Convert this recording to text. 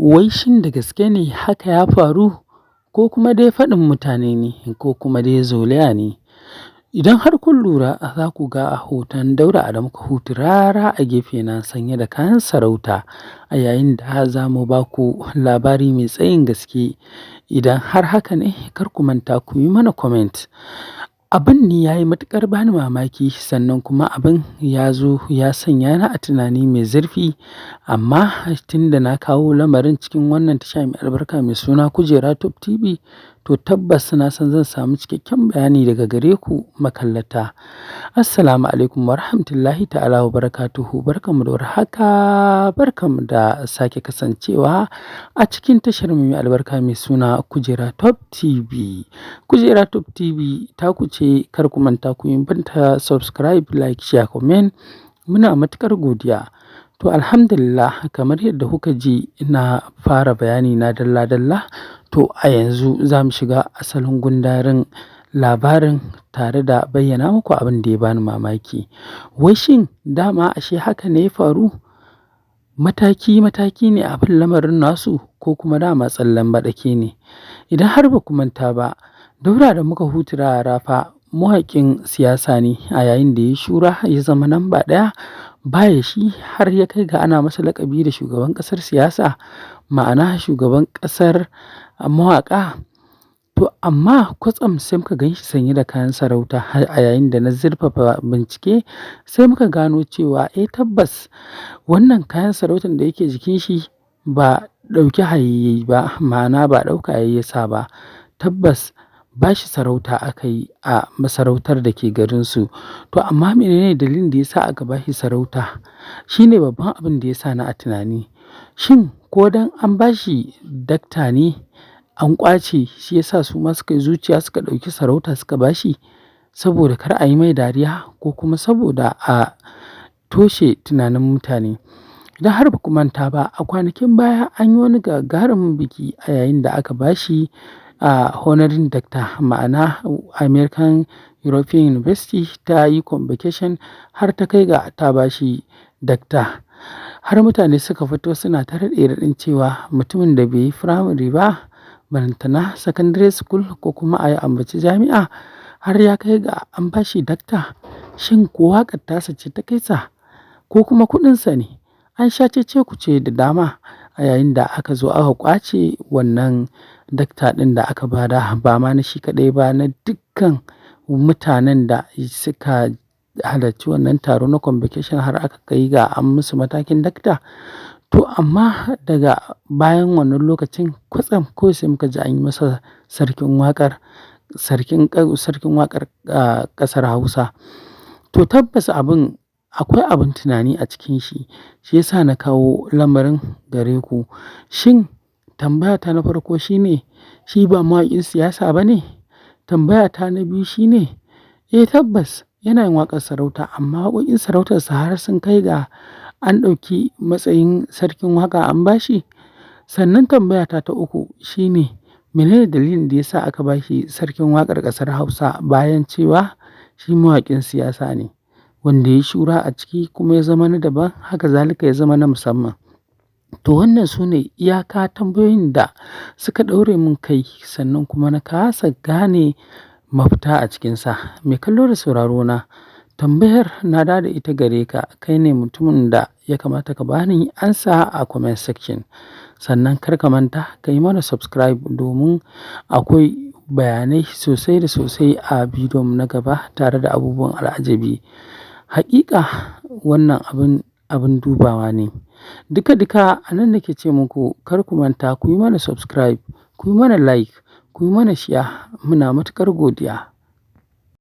Wai shin da gaske ne haka ya faru, ko kuma dai faɗin mutane ne, ko kuma dai zolaya ne? Idan har kun lura za ku ga hoton Daura Adamu Kahutu rara a gefena sanye da kayan sarauta, a yayin da za mu ba ku labari mai tsayin gaske. Idan har haka ne, kar ku manta ku yi mana comment. Abin ni ya yi matuƙar bani mamaki, sannan kuma abin ya zo ya sanya ni a tunani mai zurfi. Amma tun da na kawo lamarin cikin wannan tasha mai albarka mai suna Kujera Top TV, to tabbas na san zan samu cikakken bayani daga gare ku makallata. Assalamu alaikum wa rahmatullahi ta'ala wa barakatuhu. Barkanmu da warhaka, barkanmu da sake kasancewa a cikin tashar mai albarka mai suna Kujera Top TV. Kujera Top TV ta ku ce, kar ku manta ku yi banta subscribe, like, share, comment. Muna matuƙar godiya. To alhamdulillah, kamar yadda kuka ji ina fara bayani na dalla-dalla, to a yanzu za mu shiga asalin gundarin labarin tare da bayyana muku abin da ya bani mamaki. Wai shin dama ashe haka ne ya faru? Mataki-mataki ne abin lamarin nasu, ko kuma dama tsallan baɗake ne? Idan har ba ku manta ba, Daura Adamu Kahutu rara fa mawaƙin siyasa ne, a yayin da ya shura ya zama namba ɗaya. Baya shi har ya kai ga ana masa laƙabi da shugaban ƙasar siyasa, ma'ana shugaban ƙasar mawaƙa. To amma kwatsam sai muka gan shi sanye da kayan sarauta, a yayin da na zurfafa bincike sai muka gano cewa tabbas wannan kayan sarautar da yake jikin shi ba ɗauki haye ba, ma'ana ba ɗauka yayi ya sa ba. Tabbas ba shi sarauta aka yi a masarautar da ke garinsu. To amma menene dalilin da ya sa aka ba shi sarauta? Shi ne babban abin da ya sa ni a tunani. Shin ko dan an ba shi dakta ne, an ƙwace shi ya sa su ma suka yi zuciya suka ɗauki sarauta suka ba shi, saboda kar a yi mai dariya, ko kuma saboda a toshe tunanin mutane? Idan har ba ku manta ba, a kwanakin baya an yi wani gagarumin biki a yayin da aka ba shi honoring doctor, ma'ana American European University ta yi convocation har ta kai ga ta ba shi dakta. Har mutane suka fito suna ta raɗe-raɗin cewa mutumin da bai yi firamare ba, balantana secondary school, ko kuma a yi ambaci jami'a, har ya kai ga an ba shi dakta. Shin ko waƙar tasa ce ta kai sa, ko kuma kuɗinsa ne? An sha cece-kuce da dama a yayin da aka zo aka ƙwace wannan dakta ɗin da aka ba da, ba ma na shi kaɗai ba, na dukkan mutanen da suka halarci wannan taro na convocation, har aka kai ga an musu matakin dakta. To amma daga bayan wannan lokacin kwatsam kawai sai muka ji an yi masa sarkin waƙar ƙasar Hausa. To tabbas abin akwai abin tunani a cikin shi, shi ya sa na kawo lamarin gare ku. Shin tambaya ta na farko shine, shi ba mawaƙin siyasa ba ne? Tambaya ta na biyu shine, tabbas yana yin waƙar sarauta, amma waƙoƙin sarautarsa har sun kai ga an ɗauki matsayin sarkin waƙa an ba shi? Sannan tambaya ta uku shine, menene dalilin da ya sa aka ba shi sarkin waƙar ƙasar Hausa, bayan cewa shi mawaƙin siyasa ne, wanda ya shura a ciki kuma ya zama na daban, haka zalika ya zama na musamman? To wannan su ne iyaka tambayoyin da suka ɗaure min kai, sannan kuma na kasa gane mafita a cikinsa. Mai kallo da sauraro na, tambayar na dawo da ita gare ka, kai ne mutumin da ya kamata ka bani ansa a comment section. Sannan kar ka manta ka yi mana subscribe, domin akwai bayanai sosai da sosai a bidiyon na gaba tare da abubuwan al'ajabi. Haƙiƙa wannan abin dubawa ne. Duka-duka a nan nake ce muku, kar ku manta ku yi mana subscribe, ku yi mana like, ku yi mana share. Muna matuƙar godiya.